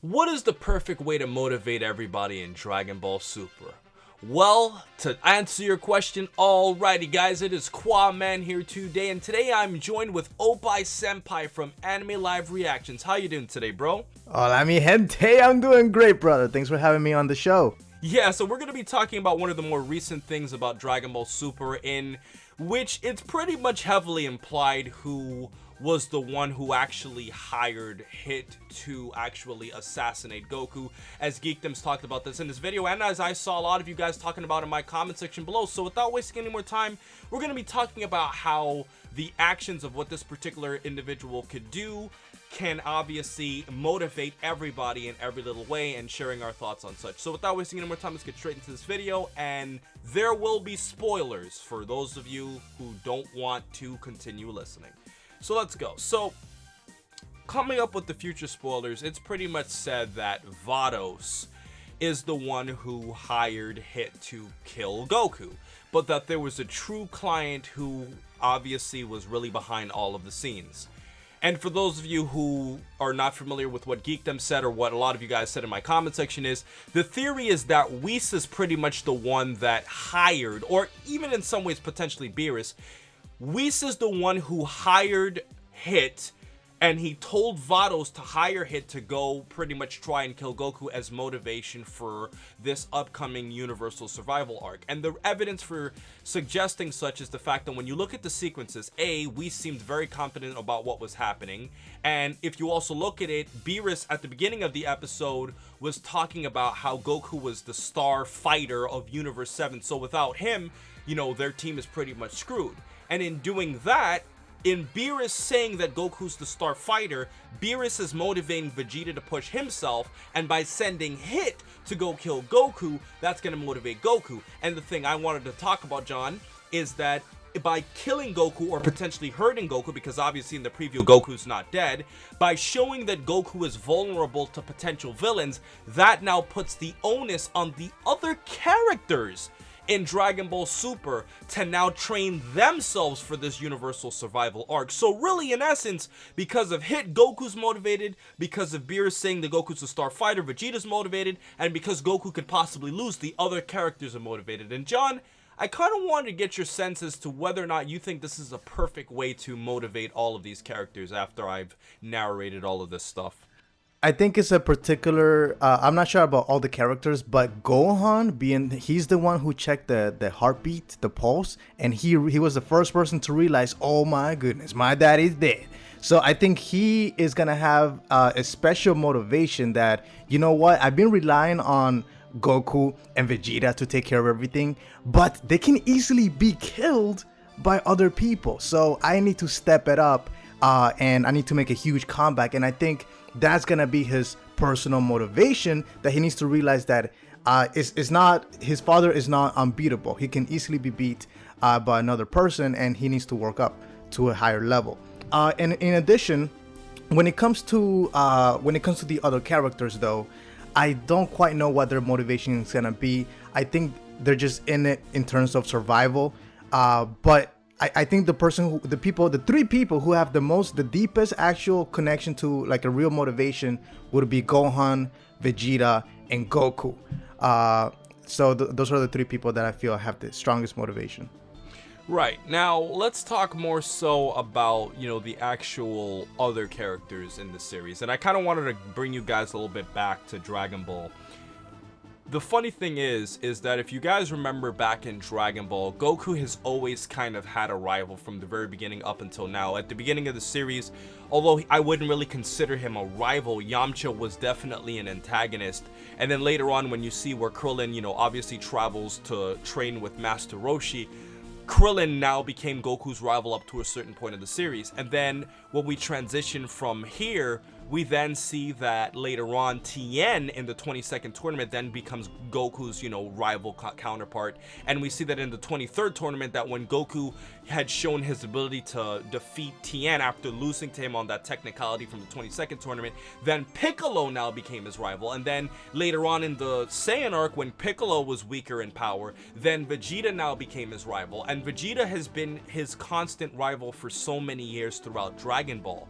What is the perfect way to motivate everybody in Dragon Ball Super? Well, to answer your question, alrighty guys, it is Quaman here today, and today I'm joined with Oppai Senpai from Anime Live Reactions. How you doing today, bro? Hola mi gente, I'm doing great, brother. Thanks for having me on the show. Yeah, so we're going to be talking about one of the more recent things about Dragon Ball Super, in which it's pretty much heavily implied who was the one who actually hired Hit to actually assassinate Goku, as Geekdom's talked about this in this video, and as I saw a lot of you guys talking about in my comment section below. So without wasting any more time, we're going to be talking about how the actions of what this particular individual could do can obviously motivate everybody in every little way, and sharing our thoughts on such. So without wasting any more time, let's get straight into this video, and there will be spoilers for those of you who don't want to continue listening. So let's go. So, coming up with the future spoilers, it's pretty much said that Vados is the one who hired Hit to kill Goku, but that there was a true client who obviously was really behind all of the scenes. And for those of you who are not familiar with what Geekdom said, or what a lot of you guys said in my comment section, is the theory is that Whis is pretty much the one that hired, or even in some ways potentially Beerus. Whis is the one who hired Hit, and he told Vados to hire Hit to go pretty much try and kill Goku as motivation for this upcoming Universal Survival arc. And the evidence for suggesting such is the fact that when you look at the sequences, Whis seemed very confident about what was happening, and if you also look at it, Beerus at the beginning of the episode was talking about how Goku was the star fighter of Universe 7, so without him, you know, their team is pretty much screwed. And in doing that, in Beerus saying that Goku's the star fighter, Beerus is motivating Vegeta to push himself, and by sending Hit to go kill Goku, that's going to motivate Goku. And the thing I wanted to talk about, John, is that by killing Goku, or potentially hurting Goku, because obviously in the preview Goku's not dead, by showing that Goku is vulnerable to potential villains, that now puts the onus on the other characters in Dragon Ball Super to now train themselves for this Universal Survival arc. So really, in essence, because of Hit, Goku's motivated, because of Beerus saying that Goku's a star fighter, Vegeta's motivated, and because Goku could possibly lose, the other characters are motivated. And John, I kind of wanted to get your sense as to whether or not you think this is a perfect way to motivate all of these characters after I've narrated all of this stuff. I think it's a particular, I'm not sure about all the characters, but Gohan, he's the one who checked the heartbeat, the pulse, and he was the first person to realize, oh my goodness, my dad is dead. So I think he is going to have a special motivation that, you know what, I've been relying on Goku and Vegeta to take care of everything, but they can easily be killed by other people. So I need to step it up, and I need to make a huge comeback. And I think that's gonna be his personal motivation, that he needs to realize that it's not, his father is not unbeatable. He can easily be beat by another person, and he needs to work up to a higher level. And in addition, when it comes to the other characters, though, I don't quite know what their motivation is gonna be. I think they're just in it in terms of survival. But I think the three people who have the deepest actual connection to like a real motivation would be Gohan, Vegeta, and Goku. So those are the three people that I feel have the strongest motivation. Right, now let's talk more so about, you know, the actual other characters in the series. And I kind of wanted to bring you guys a little bit back to Dragon Ball. The funny thing is that if you guys remember back in Dragon Ball, Goku has always kind of had a rival from the very beginning up until now. At the beginning of the series, although I wouldn't really consider him a rival, Yamcha was definitely an antagonist. And then later on, when you see where Krillin, you know, obviously travels to train with Master Roshi, Krillin now became Goku's rival up to a certain point of the series. And then when we transition from here, we then see that later on Tien in the 22nd tournament then becomes Goku's, you know, rival counterpart. And we see that in the 23rd tournament, that when Goku had shown his ability to defeat Tien after losing to him on that technicality from the 22nd tournament, then Piccolo now became his rival. And then later on in the Saiyan arc, when Piccolo was weaker in power, then Vegeta now became his rival. And Vegeta has been his constant rival for so many years throughout Dragon Ball.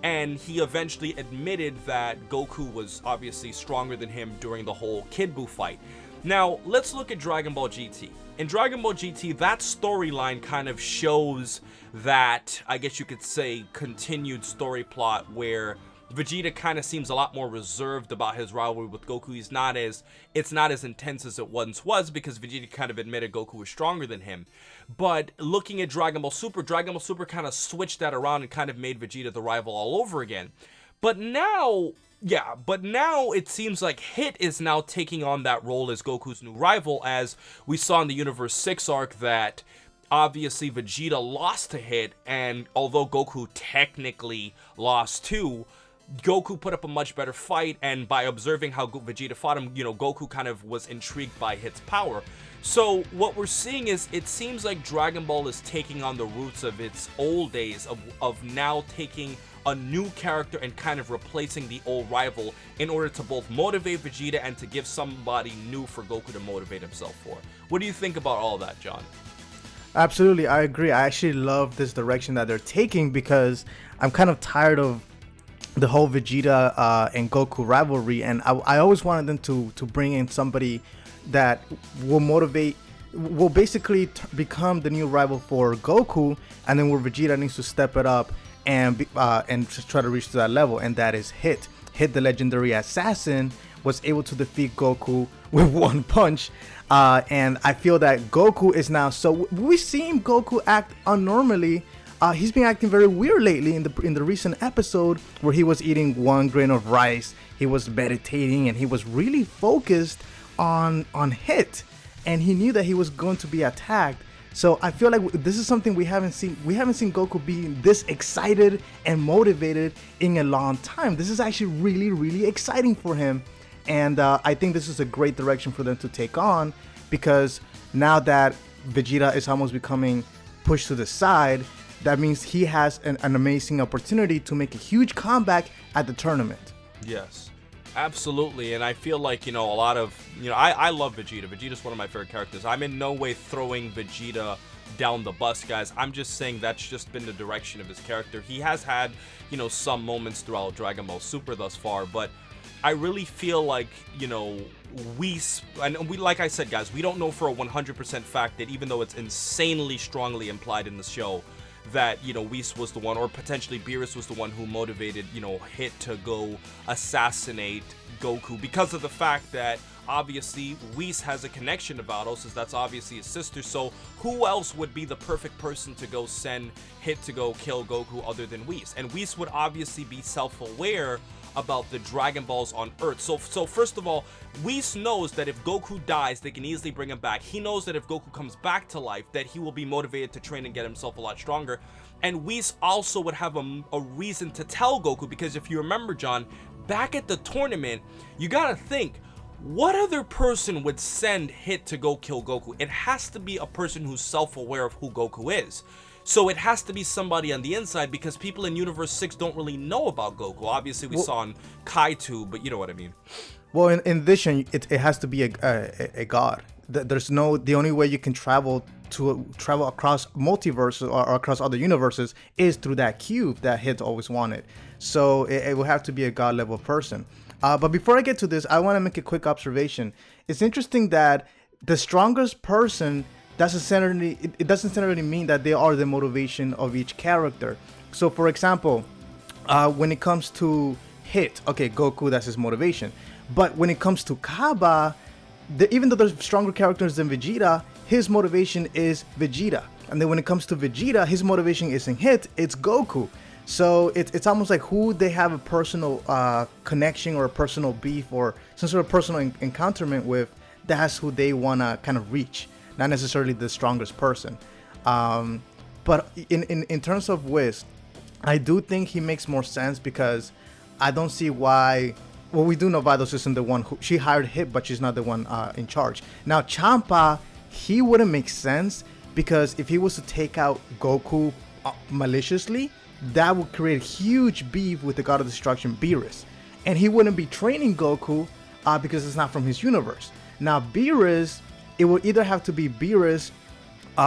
and he eventually admitted that Goku was obviously stronger than him during the whole Kid Buu fight. Now, let's look at Dragon Ball GT. In Dragon Ball GT, that storyline kind of shows that, I guess you could say, continued story plot where Vegeta kind of seems a lot more reserved about his rivalry with Goku. It's not as intense as it once was because Vegeta kind of admitted Goku was stronger than him. But looking at Dragon Ball Super kind of switched that around and kind of made Vegeta the rival all over again. But now it seems like Hit is now taking on that role as Goku's new rival, as we saw in the Universe 6 arc that obviously Vegeta lost to Hit, and although Goku technically lost too, Goku put up a much better fight, and by observing how Vegeta fought him, Goku kind of was intrigued by Hit's power. So what we're seeing is, it seems like Dragon Ball is taking on the roots of its old days of now taking a new character and kind of replacing the old rival in order to both motivate Vegeta and to give somebody new for Goku to motivate himself for. What do you think about all that, John? Absolutely, I agree. I actually love this direction that they're taking because I'm kind of tired of the whole Vegeta and Goku rivalry, and I always wanted them to bring in somebody that will basically become the new rival for Goku, and then where Vegeta needs to step it up and just try to reach to that level, and that is Hit. Hit, the legendary assassin, was able to defeat Goku with one punch, and I feel that Goku is now, so we've seen Goku act unnormally. He's been acting very weird lately in the recent episode where he was eating one grain of rice, he was meditating, and he was really focused on Hit, and he knew that he was going to be attacked. So I feel like this is something we haven't seen. We haven't seen Goku being this excited and motivated in a long time. This is actually really, really exciting for him, and I think this is a great direction for them to take on, because now that Vegeta is almost becoming pushed to the side, that means he has an amazing opportunity to make a huge comeback at the tournament. Yes, absolutely. And I feel like, a lot of, I love Vegeta. Vegeta's one of my favorite characters. I'm in no way throwing Vegeta down the bus, guys. I'm just saying that's just been the direction of his character. He has had, some moments throughout Dragon Ball Super thus far, but I really feel like, like I said, guys, we don't know for a 100% fact that, even though it's insanely strongly implied in the show, that, Whis was the one, or potentially Beerus was the one who motivated, Hit to go assassinate Goku, because of the fact that obviously Whis has a connection to Vados, as that's obviously his sister. So who else would be the perfect person to go send Hit to go kill Goku other than Whis? And Whis would obviously be self-aware about the Dragon Balls on Earth. So first of all, Whis knows that if Goku dies, they can easily bring him back. He knows that if Goku comes back to life, that he will be motivated to train and get himself a lot stronger. And Whis also would have a reason to tell Goku, because if you remember, John, back at the tournament, you gotta think, what other person would send Hit to go kill Goku? It has to be a person who's self-aware of who Goku is. So it has to be somebody on the inside, because people in Universe 6 don't really know about Goku. Obviously, we saw on Kaiju, but you know what I mean. Well, in addition, it has to be a god. The only way you can travel across multiverses or across other universes is through that cube that Hit always wanted. So it will have to be a god level person. But before I get to this, I want to make a quick observation. It's interesting that the strongest person it doesn't necessarily mean that they are the motivation of each character. So for example, when it comes to Hit, okay, Goku, that's his motivation. But when it comes to Kaba, even though there's stronger characters than Vegeta, his motivation is Vegeta. And then when it comes to Vegeta, his motivation isn't Hit, it's Goku. So it's almost like who they have a personal connection or a personal beef or some sort of personal encounterment with, that's who they want to kind of reach. Not necessarily the strongest person. But in terms of Whis, I do think he makes more sense, because I don't see why. Well, we do know Vados isn't the one who she hired Hit, but she's not the one in charge. Now Champa, he wouldn't make sense, because if he was to take out Goku maliciously, that would create huge beef with the God of Destruction, Beerus, and he wouldn't be training Goku because it's not from his universe. Now Beerus, it would either have to be Beerus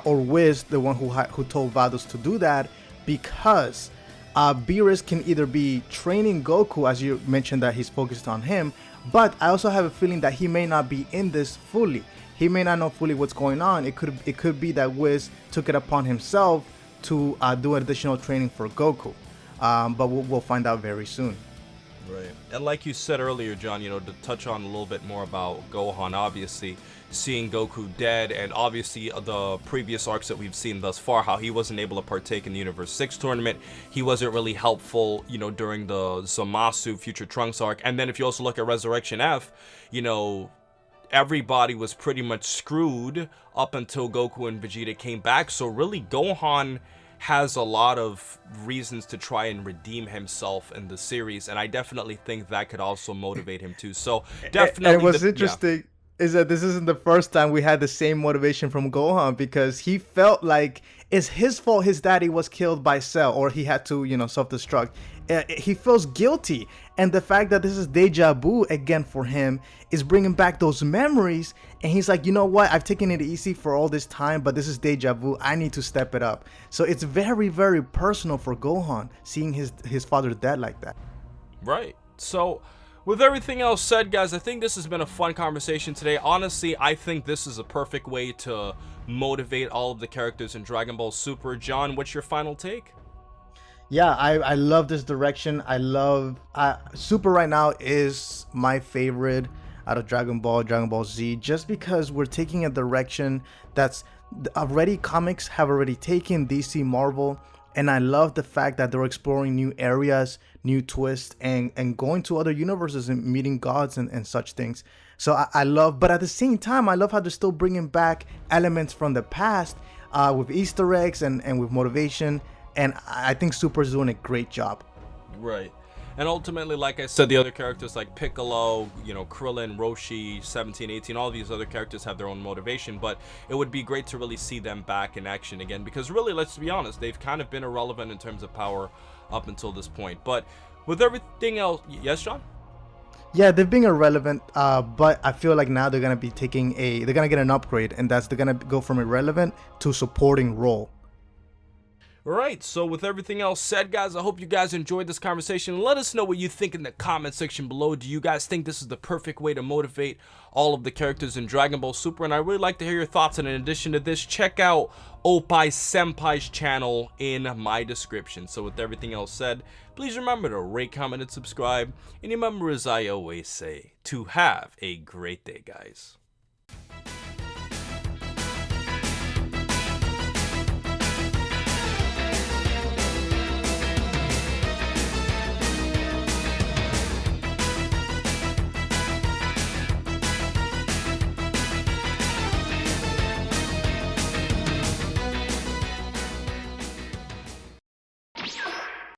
or Whis, the one who told Vados to do that, because Beerus can either be training Goku, as you mentioned that he's focused on him, but I also have a feeling that he may not be in this fully. He may not know fully what's going on. It could be that Whis took it upon himself to do additional training for Goku, but we'll find out very soon. Right. And like you said earlier, John, to touch on a little bit more about Gohan, obviously seeing Goku dead, and obviously the previous arcs that we've seen thus far, how he wasn't able to partake in the Universe 6 tournament. He wasn't really helpful, during the Zamasu Future Trunks arc. And then if you also look at Resurrection F, everybody was pretty much screwed up until Goku and Vegeta came back. So really, Gohan has a lot of reasons to try and redeem himself in the series, and I definitely think that could also motivate him too. So definitely. And what's interesting is that this isn't the first time we had the same motivation from Gohan, because he felt like it's his fault his daddy was killed by Cell, or he had to, self-destruct. He feels guilty, and the fact that this is deja vu again for him is bringing back those memories, and he's like, you know what, I've taken it easy for all this time, but this is deja vu, I need to step it up. So it's very, very personal for Gohan seeing his father dead like that. Right. So with everything else said, guys, I think this has been a fun conversation today. Honestly, I think this is a perfect way to motivate all of the characters in Dragon Ball Super. John, what's your final take? Yeah, I love this direction. I love Super right now is my favorite out of Dragon Ball Z, just because we're taking a direction that's already comics have already taken, DC, Marvel, and I love the fact that they're exploring new areas, new twists, and going to other universes and meeting gods and such things. So I love, but at the same time, I love how they're still bringing back elements from the past with Easter eggs and with motivation. And I think Super's doing a great job. Right. And ultimately, like I said, the other characters like Piccolo, Krillin, Roshi, 17, 18, all these other characters have their own motivation, but it would be great to really see them back in action again, because really, let's be honest, they've kind of been irrelevant in terms of power up until this point. But with everything else, yes, John? Yeah, they've been irrelevant, but I feel like now they're going to be they're going to get an upgrade, and they're going to go from irrelevant to supporting role. Alright, so with everything else said, guys, I hope you guys enjoyed this conversation. Let us know what you think in the comment section below. Do you guys think this is the perfect way to motivate all of the characters in Dragon Ball Super? And I'd really like to hear your thoughts. And in addition to this, check out Oppai Senpai's channel in my description. So with everything else said, please remember to rate, comment, and subscribe. And remember, as I always say, to have a great day, guys.